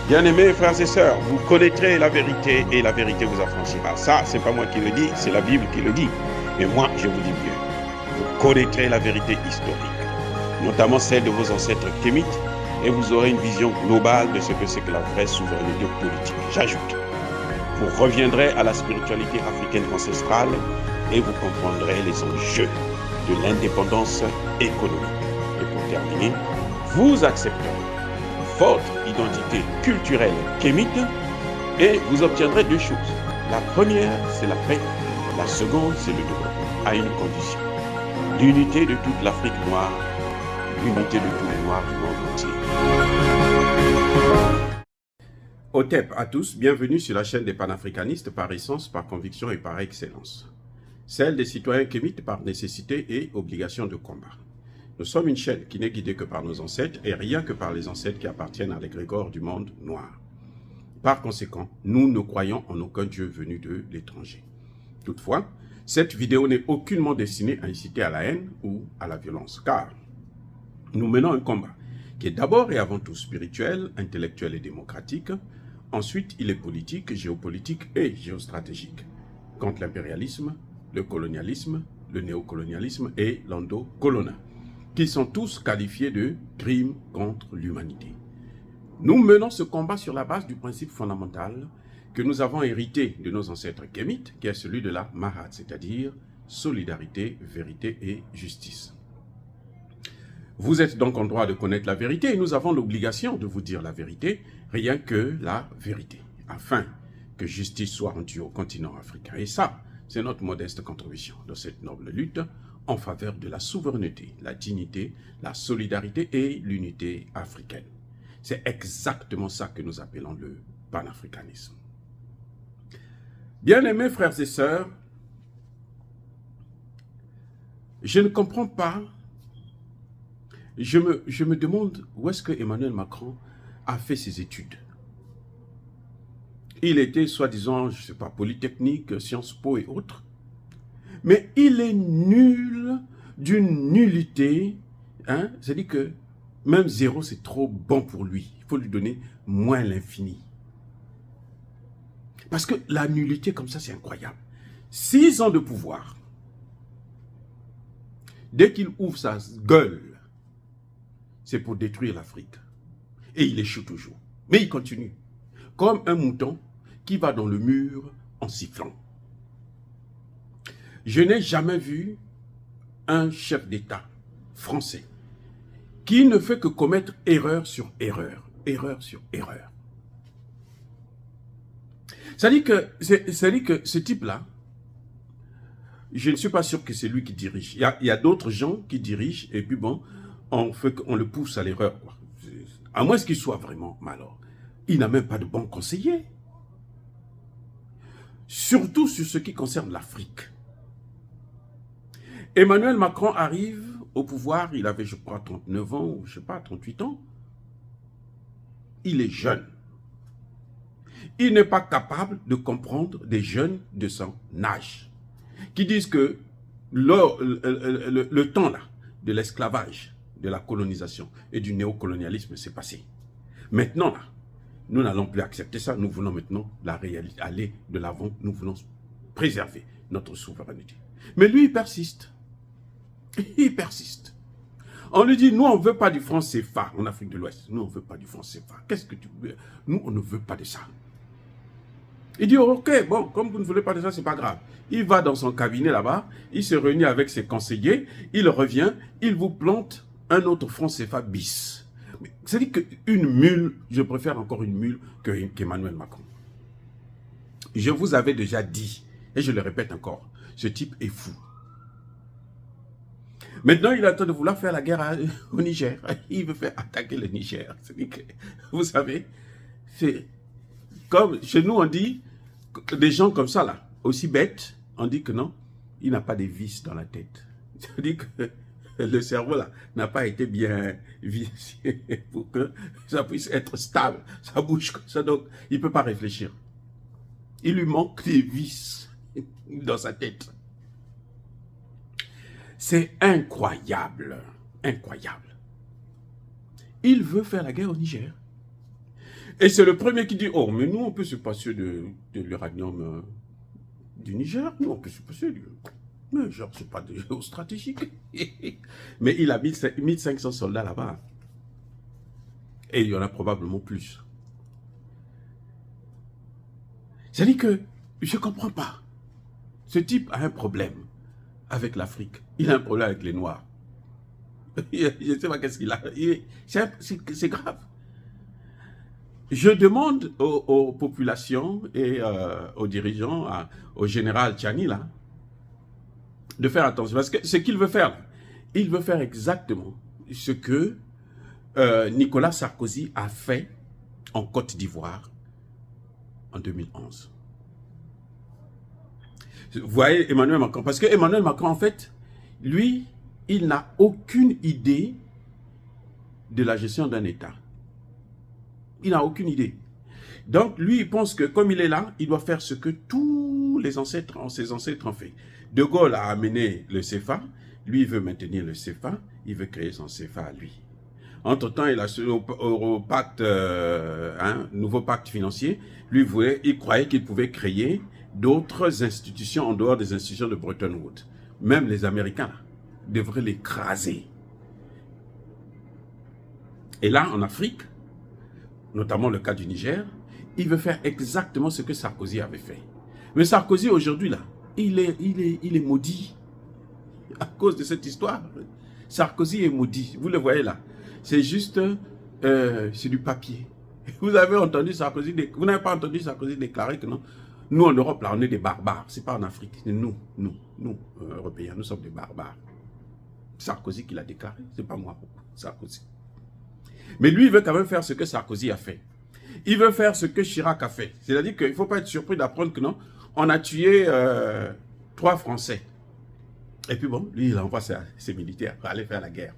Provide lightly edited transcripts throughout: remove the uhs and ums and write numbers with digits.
Bien-aimés frères et sœurs, vous connaîtrez la vérité et la vérité vous affranchira. Ça, c'est pas moi qui le dis, c'est la Bible qui le dit. Mais moi, je vous dis mieux. Vous connaîtrez la vérité historique, notamment celle de vos ancêtres kémites, et vous aurez une vision globale de ce que c'est que la vraie souveraineté politique. J'ajoute, vous reviendrez à la spiritualité africaine ancestrale et vous comprendrez les enjeux de l'indépendance économique. Et pour terminer, vous accepterez votre identité culturelle kémite et vous obtiendrez deux choses. La première, c'est la paix. La seconde, c'est le développement, à une condition. L'unité de toute l'Afrique noire, l'unité de tous les Noirs du monde entier. Otep à tous, bienvenue sur la chaîne des panafricanistes par essence, par conviction et par excellence. Celle des citoyens kémites par nécessité et obligation de combat. Nous sommes une chaîne qui n'est guidée que par nos ancêtres et rien que par les ancêtres qui appartiennent à l'égrégore du monde noir. Par conséquent, nous ne croyons en aucun Dieu venu de l'étranger. Toutefois, cette vidéo n'est aucunement destinée à inciter à la haine ou à la violence, car nous menons un combat qui est d'abord et avant tout spirituel, intellectuel et démocratique. Ensuite, il est politique, géopolitique et géostratégique, contre l'impérialisme, le colonialisme, le néocolonialisme et l'endocolona, qui sont tous qualifiés de crimes contre l'humanité. Nous menons ce combat sur la base du principe fondamental que nous avons hérité de nos ancêtres kémites, qui est celui de la Mahat, c'est-à-dire solidarité, vérité et justice. Vous êtes donc en droit de connaître la vérité et nous avons l'obligation de vous dire la vérité, rien que la vérité, afin que justice soit rendue au continent africain. Et ça, c'est notre modeste contribution dans cette noble lutte en faveur de la souveraineté, la dignité, la solidarité et l'unité africaine. C'est exactement ça que nous appelons le panafricanisme. Bien-aimés frères et sœurs, je ne comprends pas, je me demande où est-ce que Emmanuel Macron a fait ses études. Il était soi-disant, je ne sais pas, Polytechnique, Sciences Po et autres. Mais il est nul d'une nullité. Hein? C'est-à-dire que même zéro, c'est trop bon pour lui. Il faut lui donner moins l'infini. Parce que la nullité comme ça, c'est incroyable. 6 ans de pouvoir. Dès qu'il ouvre sa gueule, c'est pour détruire l'Afrique. Et il échoue toujours. Mais il continue. Comme un mouton qui va dans le mur en sifflant. Je n'ai jamais vu un chef d'État français qui ne fait que commettre erreur sur erreur, erreur sur erreur. C'est-à-dire que ce type-là, je ne suis pas sûr que c'est lui qui dirige. Il y a d'autres gens qui dirigent et puis bon, on le pousse à l'erreur. À moins qu'il soit vraiment malheur. Il n'a même pas de bons conseillers. Surtout sur ce qui concerne l'Afrique. Emmanuel Macron arrive au pouvoir, il avait, je crois, 39 ans, ou je ne sais pas, 38 ans. Il est jeune. Il n'est pas capable de comprendre des jeunes de son âge, qui disent que le temps là, de l'esclavage, de la colonisation et du néocolonialisme s'est passé. Maintenant, là, nous n'allons plus accepter ça, nous voulons maintenant la réalité, aller de l'avant, nous voulons préserver notre souveraineté. Mais lui, il persiste. Il persiste. On lui dit, nous, on ne veut pas du franc CFA en Afrique de l'Ouest. Nous, on ne veut pas du franc CFA. Qu'est-ce que tu veux? Nous, on ne veut pas de ça. Il dit, ok, bon, comme vous ne voulez pas de ça, c'est pas grave. Il va dans son cabinet là-bas, il se réunit avec ses conseillers, il revient, il vous plante un autre franc CFA bis. C'est-à-dire qu'une mule, je préfère encore une mule qu'Emmanuel Macron. Je vous avais déjà dit, et je le répète encore, ce type est fou. Maintenant, il est en train de vouloir faire la guerre au Niger. Il veut faire attaquer le Niger. C'est-à-dire que, vous savez, c'est comme chez nous, on dit, des gens comme ça, là, aussi bêtes, on dit que non, il n'a pas de vis dans la tête. C'est-à-dire que le cerveau, là, n'a pas été bien vicié pour que ça puisse être stable. Ça bouge comme ça, donc il ne peut pas réfléchir. Il lui manque des vis dans sa tête. C'est incroyable, incroyable. Il veut faire la guerre au Niger. Et c'est le premier qui dit, oh, mais nous, on peut se passer de l'uranium du Niger. Nous, on peut se passer du... Mais genre, c'est pas de géostratégique. Mais il a 1500 soldats là-bas. Et il y en a probablement plus. C'est-à-dire que je ne comprends pas. Ce type a un problème avec l'Afrique. Il a un problème avec les Noirs. Je ne sais pas qu'est-ce qu'il a. C'est grave. Je demande aux populations et aux dirigeants, au général Tchani, là, de faire attention. Parce que ce qu'il veut faire, là, il veut faire exactement ce que Nicolas Sarkozy a fait en Côte d'Ivoire en 2011. Vous voyez Emmanuel Macron, parce que Emmanuel Macron, en fait, lui, il n'a aucune idée de la gestion d'un État. Il n'a aucune idée. Donc, lui, il pense que comme il est là, il doit faire ce que tous les ancêtres, ses ancêtres ont fait. De Gaulle a amené le CFA, lui, il veut maintenir le CFA, il veut créer son CFA à lui. Entre-temps, il a au pacte, nouveau pacte financier, lui, il croyait qu'il pouvait créer d'autres institutions en dehors des institutions de Bretton Woods. Même les Américains là, devraient l'écraser. Et là, en Afrique, notamment le cas du Niger, il veut faire exactement ce que Sarkozy avait fait. Mais Sarkozy, aujourd'hui, là, il est maudit à cause de cette histoire. Sarkozy est maudit. Vous le voyez là. C'est juste, c'est du papier. Vous avez entendu Sarkozy, vous n'avez pas entendu Sarkozy déclarer que non, nous en Europe, là, on est des barbares. C'est pas en Afrique. C'est nous, Européens, nous sommes des barbares. Sarkozy qui l'a déclaré, c'est pas moi, Sarkozy. Mais lui, il veut quand même faire ce que Sarkozy a fait. Il veut faire ce que Chirac a fait. C'est-à-dire qu'il ne faut pas être surpris d'apprendre que non, on a tué 3 Français. Et puis bon, lui, il envoie ses militaires pour aller faire la guerre.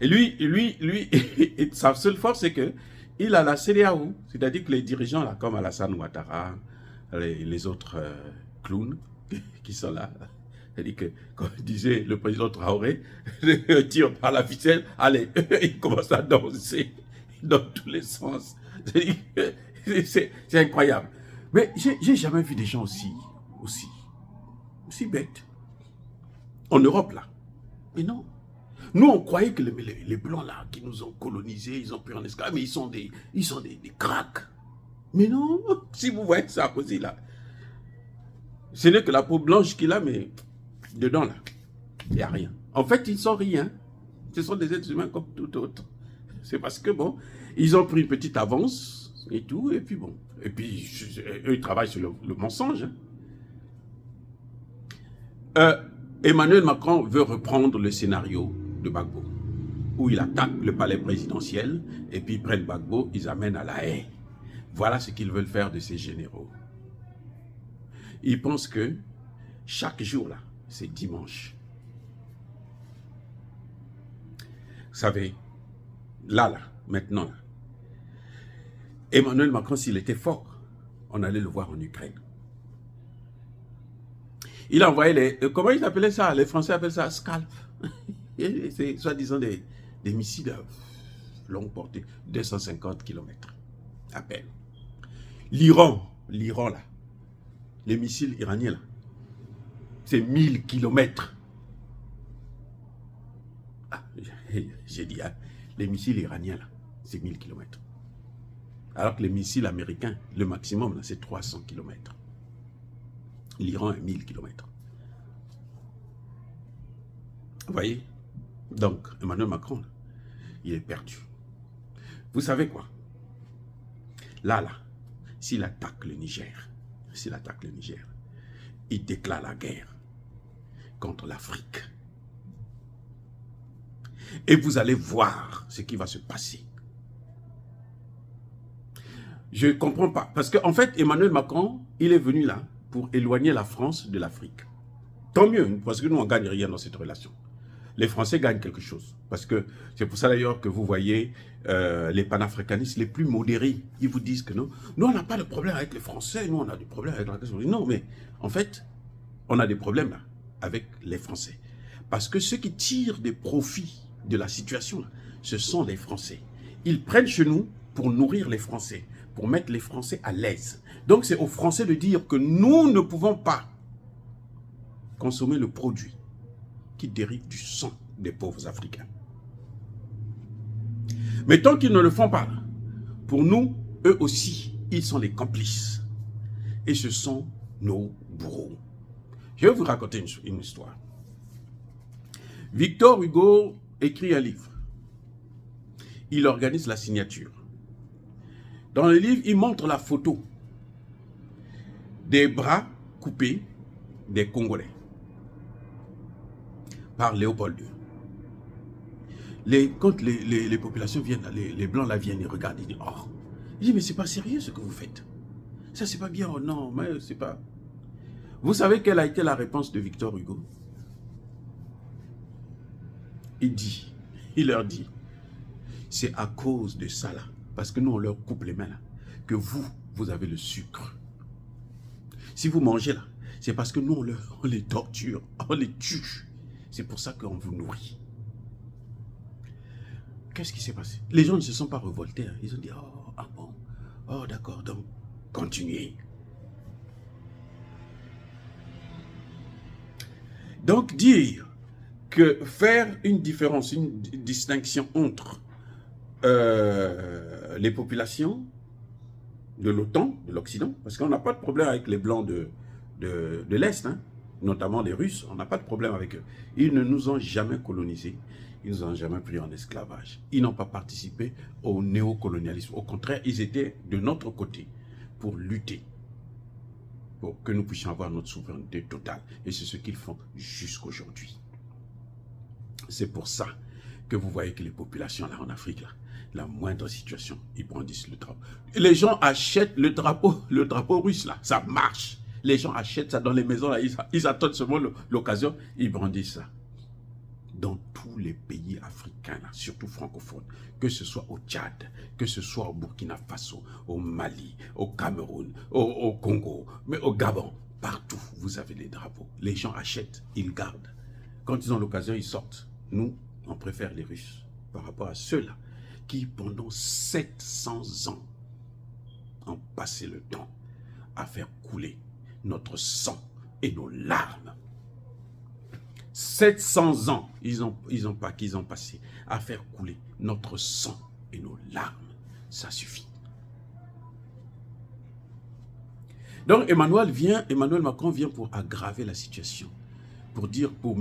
Et lui, sa seule force, c'est que il a la CEDEAO, c'est-à-dire que les dirigeants, là, comme Alassane Ouattara, les autres clowns qui sont là, c'est-à-dire que, comme disait le président Traoré, tire par la ficelle, allez, il commence à danser dans tous les sens. C'est incroyable. Mais j'ai jamais vu des gens aussi bêtes. En Europe, là. Mais non. Nous, on croyait que les Blancs, là, qui nous ont colonisés, ils ont pris en esclave, mais ils sont des cracks. Mais non, si vous voyez Sarkozy, là, ce n'est que la peau blanche qu'il a, mais dedans, là, il n'y a rien. En fait, ils ne sont rien. Ce sont des êtres humains comme tout autre. C'est parce que, bon, ils ont pris une petite avance et tout, et puis bon. Et puis, eux, ils travaillent sur le mensonge. Emmanuel Macron veut reprendre le scénario de Gbagbo, où il attaque le palais présidentiel, et puis ils prennent Gbagbo, ils amènent à La Haye. Voilà ce qu'ils veulent faire de ces généraux. Ils pensent que chaque jour, là, c'est dimanche. Vous savez, là, maintenant, là, Emmanuel Macron, s'il était fort, on allait le voir en Ukraine. Il a envoyé les... Comment ils appelaient ça? Les Français appellent ça scalp. C'est soi-disant des missiles à longue portée, 250 km à peine. L'Iran, là, les missiles iraniens, là, c'est 1000 km. Ah, j'ai dit, hein, les missiles iraniens, là, c'est 1000 km. Alors que les missiles américains, le maximum, c'est 300 km. L'Iran est 1000 km. Vous voyez? Donc, Emmanuel Macron, il est perdu. Vous savez quoi? Là, s'il attaque le Niger, il déclare la guerre contre l'Afrique. Et vous allez voir ce qui va se passer. Je ne comprends pas. Parce qu'en fait, Emmanuel Macron, il est venu là pour éloigner la France de l'Afrique. Tant mieux, parce que nous, on ne gagne rien dans cette relation. Les Français gagnent quelque chose. Parce que c'est pour ça d'ailleurs que vous voyez les panafricanistes les plus modérés. Ils vous disent que non, nous on n'a pas de problème avec les Français, nous on a des problèmes avec la question. Non, mais en fait, on a des problèmes là, avec les Français. Parce que ceux qui tirent des profits de la situation, là, ce sont les Français. ils prennent chez nous pour nourrir les Français, pour mettre les Français à l'aise. Donc c'est aux Français de dire que nous ne pouvons pas consommer le produit qui dérive du sang des pauvres Africains. Mais tant qu'ils ne le font pas, pour nous, eux aussi, ils sont les complices. Et ce sont nos bourreaux. Je vais vous raconter une histoire. Victor Hugo écrit un livre. Il organise la signature. Dans le livre, il montre la photo des bras coupés des Congolais par Léopold II. Quand les populations viennent, les Blancs là viennent et regardent, ils disent « Oh !» Il dit « Mais c'est pas sérieux ce que vous faites. Ça c'est pas bien, oh non, mais c'est pas... » Vous savez quelle a été la réponse de Victor Hugo? Il leur dit « C'est à cause de ça là, parce que nous on leur coupe les mains là, que vous avez le sucre. Si vous mangez là, c'est parce que nous on les torture, on les tue. C'est pour ça qu'on vous nourrit. » Qu'est-ce qui s'est passé? Les gens ne se sont pas révoltés. Hein. Ils ont dit, oh, ah bon, oh d'accord, donc continuez. Donc dire que faire une différence, une distinction entre les populations de l'OTAN, de l'Occident, parce qu'on n'a pas de problème avec les Blancs de l'Est, hein, notamment les Russes, on n'a pas de problème avec eux. Ils ne nous ont jamais colonisés. Ils ne nous ont jamais pris en esclavage. Ils n'ont pas participé au néocolonialisme. Au contraire, ils étaient de notre côté pour lutter, pour que nous puissions avoir notre souveraineté totale. Et c'est ce qu'ils font jusqu'aujourd'hui. C'est pour ça que vous voyez que les populations là en Afrique, là, la moindre situation, ils brandissent le drapeau. Les gens achètent le drapeau russe là, ça marche. Les gens achètent ça dans les maisons là, ils attendent seulement l'occasion, ils brandissent ça. Dans tous les pays africains, là, surtout francophones, que ce soit au Tchad, que ce soit au Burkina Faso, au Mali, au Cameroun, au Congo, mais au Gabon, partout, vous avez les drapeaux. Les gens achètent, ils gardent. Quand ils ont l'occasion, ils sortent. Nous, on préfère les Russes par rapport à ceux-là qui, pendant 700 ans, ont passé le temps à faire couler notre sang et nos larmes. 700 ans, ils ont passé à faire couler notre sang et nos larmes. Ça suffit. Donc Emmanuel Macron vient pour aggraver la situation, pour dire, pour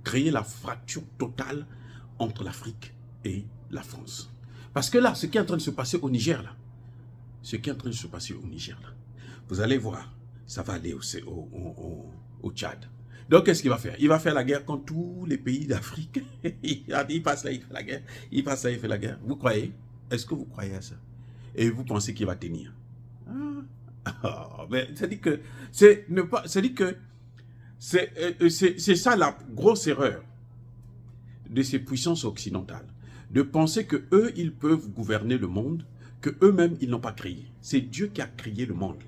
créer la fracture totale entre l'Afrique et la France. Parce que là, ce qui est en train de se passer au Niger, là, vous allez voir, ça va aller au Tchad. Donc, qu'est-ce qu'il va faire? Il va faire la guerre contre tous les pays d'Afrique. Il passe là, il fait la guerre. Il passe là, il fait la guerre. Vous croyez? Est-ce que vous croyez à ça? Et vous pensez qu'il va tenir? Mais c'est-à-dire que c'est ça la grosse erreur de ces puissances occidentales. De penser que eux, ils peuvent gouverner le monde, que eux-mêmes, ils n'ont pas créé. C'est Dieu qui a créé le monde.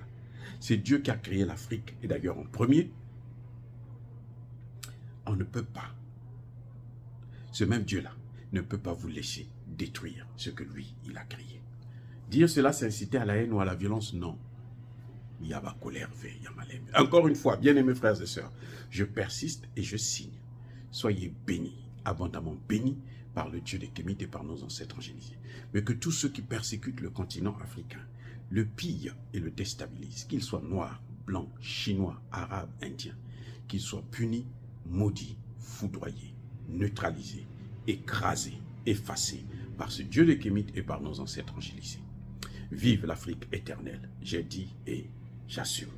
C'est Dieu qui a créé l'Afrique. Et d'ailleurs, en premier, on ne peut pas, ce même Dieu-là, ne peut pas vous laisser détruire ce que lui, il a créé. Dire cela, c'est inciter à la haine ou à la violence, non. Encore une fois, bien-aimés frères et sœurs, je persiste et je signe. Soyez bénis, abondamment bénis par le Dieu des Kémites et par nos ancêtres angélisés. Mais que tous ceux qui persécutent le continent africain, le pillent et le déstabilisent, qu'ils soient noirs, blancs, chinois, arabes, indiens, qu'ils soient punis, maudits, foudroyés, neutralisés, écrasés, effacés par ce Dieu des Kémites et par nos ancêtres angélisés. Vive l'Afrique éternelle, j'ai dit et j'assure.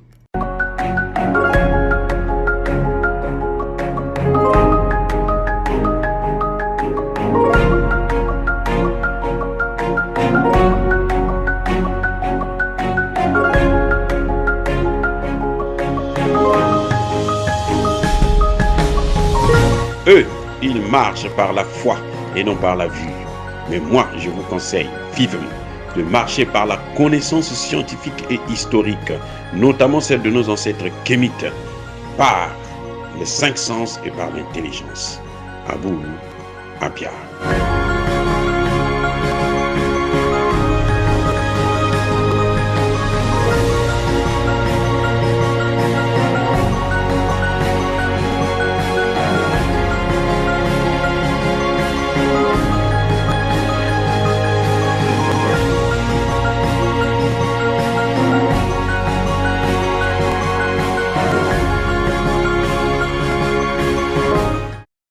Eux, ils marchent par la foi et non par la vue. Mais moi, je vous conseille vivement de marcher par la connaissance scientifique et historique, notamment celle de nos ancêtres kémites, par les 5 sens et par l'intelligence. À vous, Apia.